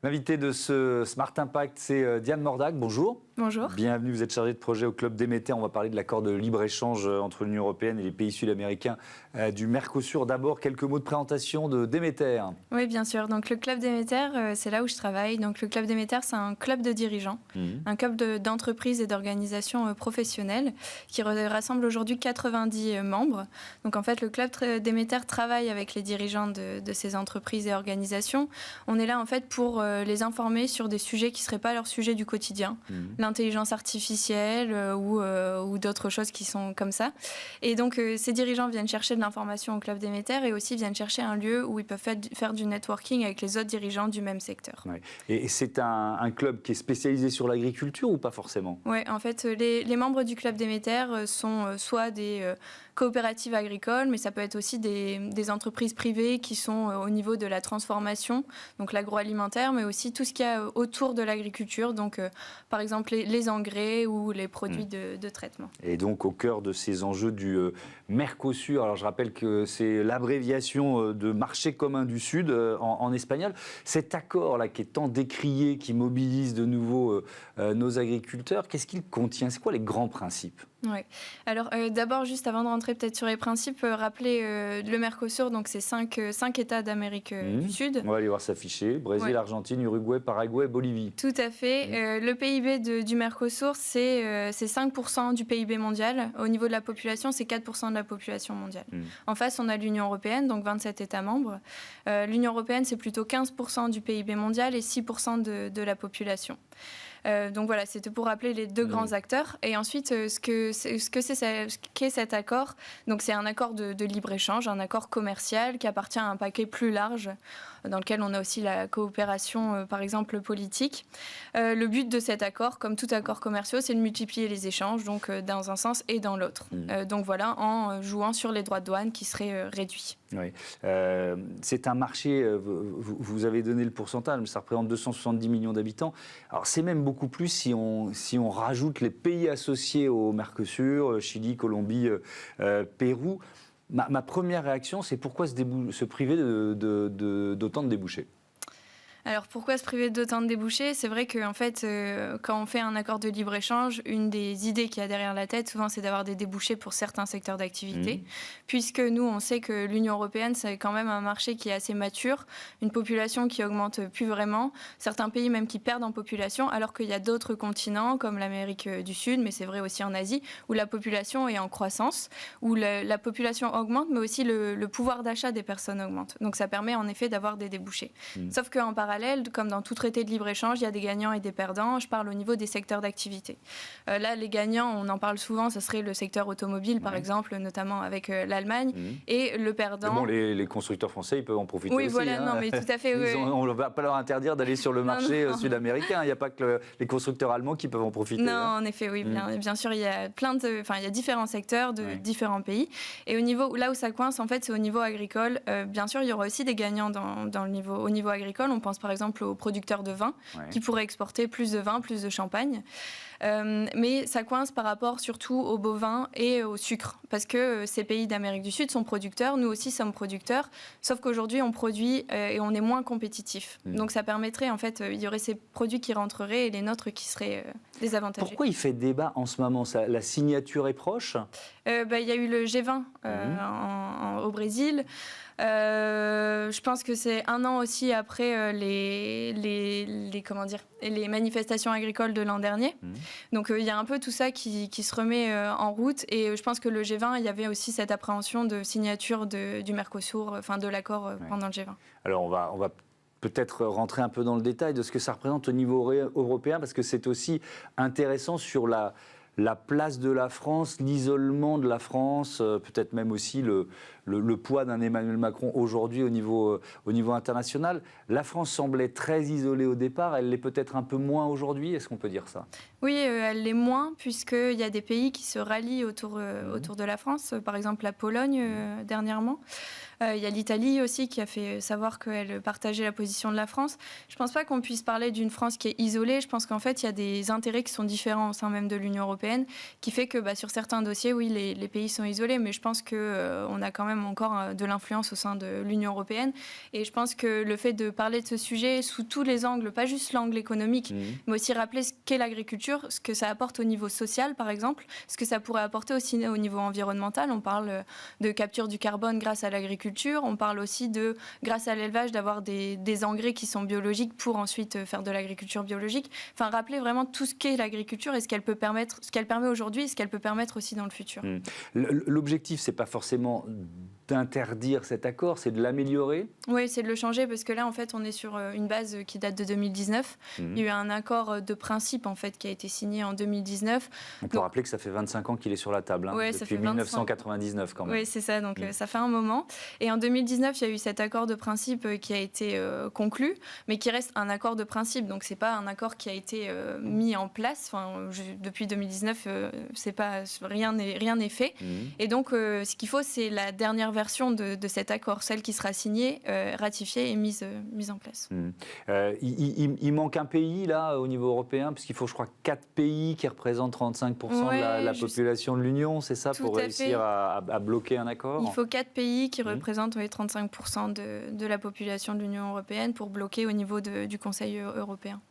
L'invité de ce Smart Impact, c'est Diane Mordac. Bonjour. Bonjour. Bienvenue, vous êtes chargée de projet au Club Demeter. On va parler de l'accord de libre-échange entre l'Union européenne et les pays sud-américains du Mercosur. D'abord, quelques mots de présentation de Demeter. Oui, bien sûr. Donc, le Club Demeter, c'est là où je travaille. Donc, le Club Demeter, c'est un club de dirigeants, un club d'entreprises et d'organisations professionnelles qui rassemble aujourd'hui 90 membres. Donc, en fait, le Club Demeter travaille avec les dirigeants de ces entreprises et organisations. On est là, en fait, pour les informer sur des sujets qui ne seraient pas leur sujet du quotidien. L'intelligence artificielle ou d'autres choses qui sont comme ça. Et donc, ces dirigeants viennent chercher de l'information au Club Demeter et aussi viennent chercher un lieu où ils peuvent faire du networking avec les autres dirigeants du même secteur. Ouais. Et c'est un club qui est spécialisé sur l'agriculture ou pas forcément? Oui, en fait, les membres du Club Demeter sont soit des coopératives agricoles, mais ça peut être aussi des entreprises privées qui sont au niveau de la transformation, donc l'agroalimentaire, mais aussi tout ce qu'il y a autour de l'agriculture, donc par exemple les engrais ou les produits de traitement. Et donc au cœur de ces enjeux du Mercosur, alors je rappelle que c'est l'abréviation de marché commun du Sud en espagnol. Cet accord-là qui est tant décrié, qui mobilise de nouveau nos agriculteurs, qu'est-ce qu'il contient? C'est quoi les grands principes? Oui. Alors d'abord, juste avant de rentrer peut-être sur les principes, rappeler le Mercosur, donc c'est 5 États d'Amérique du Sud. On va aller voir s'afficher. Brésil, Argentine, Uruguay, Paraguay, Bolivie. Tout à fait. Le PIB du Mercosur, c'est 5% du PIB mondial. Au niveau de la population, c'est 4% de la population mondiale. En face, on a l'Union européenne, donc 27 États membres. L'Union européenne, c'est plutôt 15% du PIB mondial et 6% de la population. Donc voilà, c'était pour rappeler les deux grands acteurs. Et ensuite, qu'est cet accord? Donc c'est un accord de libre-échange, un accord commercial qui appartient à un paquet plus large, dans lequel on a aussi la coopération, par exemple, politique. Le but de cet accord, comme tout accord commercial, c'est de multiplier les échanges, donc dans un sens et dans l'autre. Donc voilà, en jouant sur les droits de douane qui seraient réduits. Oui. C'est un marché, vous avez donné le pourcentage, mais ça représente 270 millions d'habitants. Alors c'est même beaucoup plus si on rajoute les pays associés au Mercosur, Chili, Colombie, Pérou. Ma première réaction, c'est pourquoi se priver d'autant de débouchés? Alors pourquoi se priver d'autant de débouchés? C'est vrai qu'en fait, quand on fait un accord de libre-échange, une des idées qu'il y a derrière la tête, souvent, c'est d'avoir des débouchés pour certains secteurs d'activité. Puisque nous, on sait que l'Union européenne, c'est quand même un marché qui est assez mature, une population qui augmente plus vraiment, certains pays même qui perdent en population, alors qu'il y a d'autres continents, comme l'Amérique du Sud, mais c'est vrai aussi en Asie, où la population est en croissance, où la population augmente, mais aussi le pouvoir d'achat des personnes augmente. Donc ça permet en effet d'avoir des débouchés. Sauf qu'en parallèle, comme dans tout traité de libre-échange, il y a des gagnants et des perdants. Je parle au niveau des secteurs d'activité. Là, les gagnants, on en parle souvent, ce serait le secteur automobile, par exemple, notamment avec l'Allemagne. Et le perdant... Mais bon, les constructeurs français, ils peuvent en profiter aussi. Oui, voilà, non, mais tout à fait. On ne va pas leur interdire d'aller sur le marché sud-américain. Il n'y a pas que les constructeurs allemands qui peuvent en profiter. Non, en effet, oui. Bien sûr, il y a il y a différents secteurs de différents pays. Et là où ça coince, en fait, c'est au niveau agricole. Bien sûr, il y aura aussi des gagnants au niveau agricole. On pense par exemple aux producteurs de vin qui pourraient exporter plus de vin, plus de champagne. Mais ça coince par rapport surtout aux bovins et au sucre. Parce que ces pays d'Amérique du Sud sont producteurs, nous aussi sommes producteurs, sauf qu'aujourd'hui on produit et on est moins compétitif. Donc ça permettrait, en fait, il y aurait ces produits qui rentreraient et les nôtres qui seraient désavantagés. Pourquoi il fait débat en ce moment? La signature est proche? Il y a eu le G20 au Brésil. Je pense que c'est un an aussi après les manifestations agricoles de l'an dernier. Donc il y a un peu tout ça qui se remet en route. Et je pense que le G20, il y avait aussi cette appréhension de signature du Mercosur, de l'accord pendant le G20. Alors on va peut-être rentrer un peu dans le détail de ce que ça représente au niveau européen, parce que c'est aussi intéressant sur la place de la France, l'isolement de la France, peut-être même aussi le poids d'un Emmanuel Macron aujourd'hui au niveau international. La France semblait très isolée au départ, elle l'est peut-être un peu moins aujourd'hui, est-ce qu'on peut dire ça? Oui, elle l'est moins, puisqu'il y a des pays qui se rallient autour de la France, par exemple la Pologne dernièrement. Il y a l'Italie aussi qui a fait savoir qu'elle partageait la position de la France. Je ne pense pas qu'on puisse parler d'une France qui est isolée, je pense qu'en fait il y a des intérêts qui sont différents au sein même de l'Union européenne. européenne, qui fait que sur certains dossiers, oui, les pays sont isolés, mais je pense qu'on a quand même encore de l'influence au sein de l'Union européenne. Et je pense que le fait de parler de ce sujet sous tous les angles, pas juste l'angle économique, mais aussi rappeler ce qu'est l'agriculture, ce que ça apporte au niveau social, par exemple, ce que ça pourrait apporter aussi au niveau environnemental. On parle de capture du carbone grâce à l'agriculture, on parle aussi de, grâce à l'élevage, d'avoir des engrais qui sont biologiques pour ensuite faire de l'agriculture biologique. Enfin, rappeler vraiment tout ce qu'est l'agriculture et ce qu'elle permet aujourd'hui et ce qu'elle peut permettre aussi dans le futur. L'objectif, c'est pas forcément d'interdire cet accord, c'est de l'améliorer? Oui, c'est de le changer parce que là, en fait, on est sur une base qui date de 2019. Il y a eu un accord de principe, en fait, qui a été signé en 2019. On peut rappeler que ça fait 25 ans qu'il est sur la table, depuis 1999 quand même. Oui, c'est ça, donc ça fait un moment. Et en 2019, il y a eu cet accord de principe qui a été conclu, mais qui reste un accord de principe. Donc, c'est pas un accord qui a été mis en place. Enfin, depuis 2019, rien n'est fait. Et donc, ce qu'il faut, c'est la dernière version de cet accord, celle qui sera signée, ratifiée et mise en place. Il manque un pays, là, au niveau européen, puisqu'il faut, je crois, 4 pays qui représentent 35% de la population de l'Union, c'est ça, pour réussir à bloquer un accord? Il faut 4 pays qui représentent 35% de la population de l'Union européenne pour bloquer au niveau du Conseil européen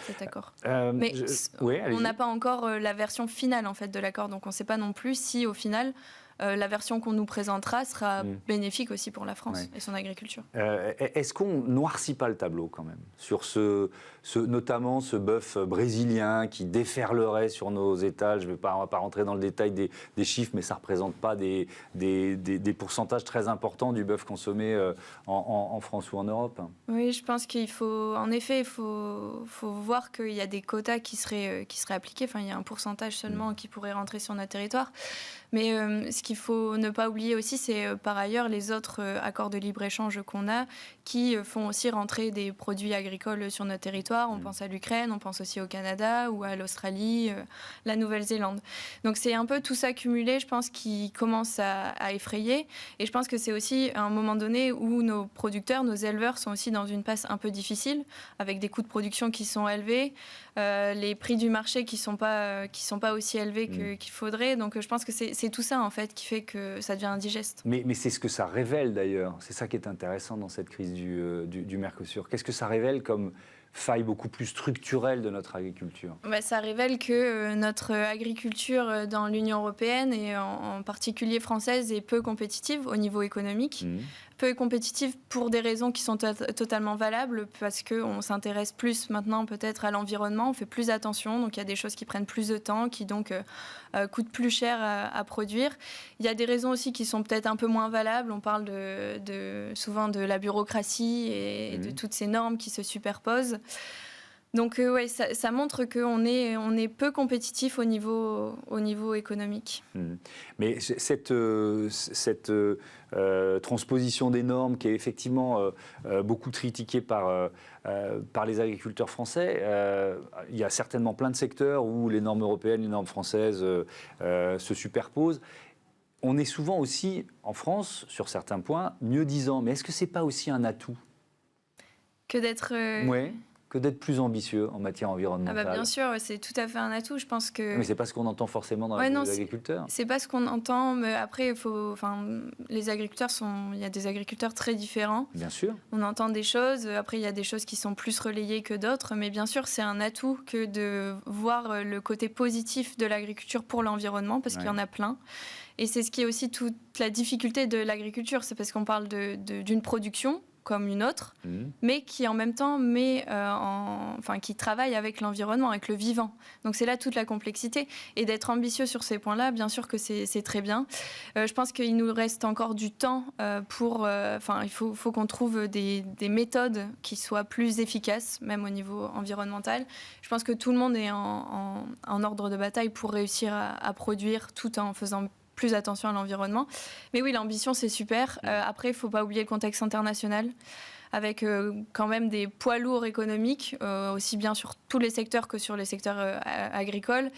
cet accord. Mais on n'a pas encore la version finale, en fait, de l'accord, donc on ne sait pas non plus si, au final, la version qu'on nous présentera sera bénéfique aussi pour la France et son agriculture. Est-ce qu'on ne noircit pas le tableau quand même sur notamment ce bœuf brésilien qui déferlerait sur nos étals? On ne va pas rentrer dans le détail des chiffres, mais ça ne représente pas des pourcentages très importants du bœuf consommé en France ou en Europe. Oui, je pense qu'il faut, en effet, il faut voir qu'il y a des quotas qui seraient appliqués. Enfin, il y a un pourcentage seulement qui pourrait rentrer sur notre territoire. Mais ce qu'il faut ne pas oublier aussi, c'est par ailleurs les autres accords de libre-échange qu'on a qui font aussi rentrer des produits agricoles sur notre territoire. On pense à l'Ukraine, on pense aussi au Canada ou à l'Australie, la Nouvelle-Zélande. Donc c'est un peu tout ça cumulé, je pense, qui commence à effrayer. Et je pense que c'est aussi un moment donné où nos producteurs, nos éleveurs sont aussi dans une passe un peu difficile, avec des coûts de production qui sont élevés, les prix du marché qui sont pas aussi élevés qu'il faudrait. Donc je pense que c'est tout ça, en fait, qui fait que ça devient indigeste. Mais c'est ce que ça révèle, d'ailleurs. C'est ça qui est intéressant dans cette crise du Mercosur. Qu'est-ce que ça révèle comme faille beaucoup plus structurelle de notre agriculture? Ça révèle que notre agriculture dans l'Union européenne, et en particulier française, est peu compétitive au niveau économique. Peu compétitive pour des raisons qui sont totalement valables, parce qu'on s'intéresse plus maintenant peut-être à l'environnement, on fait plus attention, donc il y a des choses qui prennent plus de temps, qui donc coûtent plus cher à produire. Il y a des raisons aussi qui sont peut-être un peu moins valables, on parle souvent de la bureaucratie et de toutes ces normes qui se superposent. Donc ça montre qu'on est peu compétitif au niveau économique. Mais cette transposition des normes qui est effectivement beaucoup critiquée par les agriculteurs français, il y a certainement plein de secteurs où les normes européennes, les normes françaises se superposent. On est souvent aussi, en France, sur certains points, mieux disant. Mais est-ce que ce n'est pas aussi un atout? Que d'être... que d'être plus ambitieux en matière environnementale. Bien sûr, c'est tout à fait un atout. Je pense que... Mais c'est pas ce qu'on entend forcément dans les agriculteurs. C'est pas ce qu'on entend, mais après, les agriculteurs il y a des agriculteurs très différents. Bien sûr. On entend des choses. Après, il y a des choses qui sont plus relayées que d'autres. Mais bien sûr, c'est un atout que de voir le côté positif de l'agriculture pour l'environnement, parce qu'il y en a plein. Et c'est ce qui est aussi toute la difficulté de l'agriculture. C'est parce qu'on parle d'une production comme une autre, mais qui en même temps qui travaille avec l'environnement, avec le vivant. Donc c'est là toute la complexité. Et d'être ambitieux sur ces points-là, bien sûr que c'est très bien. Je pense qu'il nous reste encore du temps il faut qu'on trouve des méthodes qui soient plus efficaces, même au niveau environnemental. Je pense que tout le monde est en ordre de bataille pour réussir à produire tout en faisant plus attention à l'environnement. Mais oui, l'ambition, c'est super. Après, il ne faut pas oublier le contexte international. avec quand même des poids lourds économiques, aussi bien sur tous les secteurs que sur les secteurs agricoles,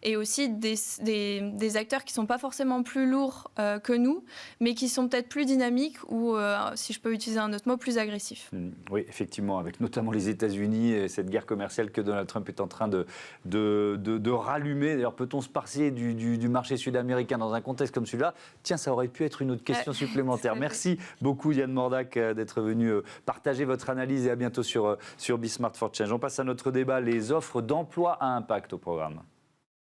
et aussi des acteurs qui ne sont pas forcément plus lourds que nous, mais qui sont peut-être plus dynamiques ou, si je peux utiliser un autre mot, plus agressifs. Oui, effectivement, avec notamment les États-Unis et cette guerre commerciale que Donald Trump est en train de rallumer. D'ailleurs, peut-on se passer du marché sud-américain dans un contexte comme celui-là? Tiens, ça aurait pu être une autre question supplémentaire. Merci beaucoup, Diane Mordac, d'être venue partager votre analyse et à bientôt sur Be Smart for Change. On passe à notre débat, les offres d'emploi à impact au programme.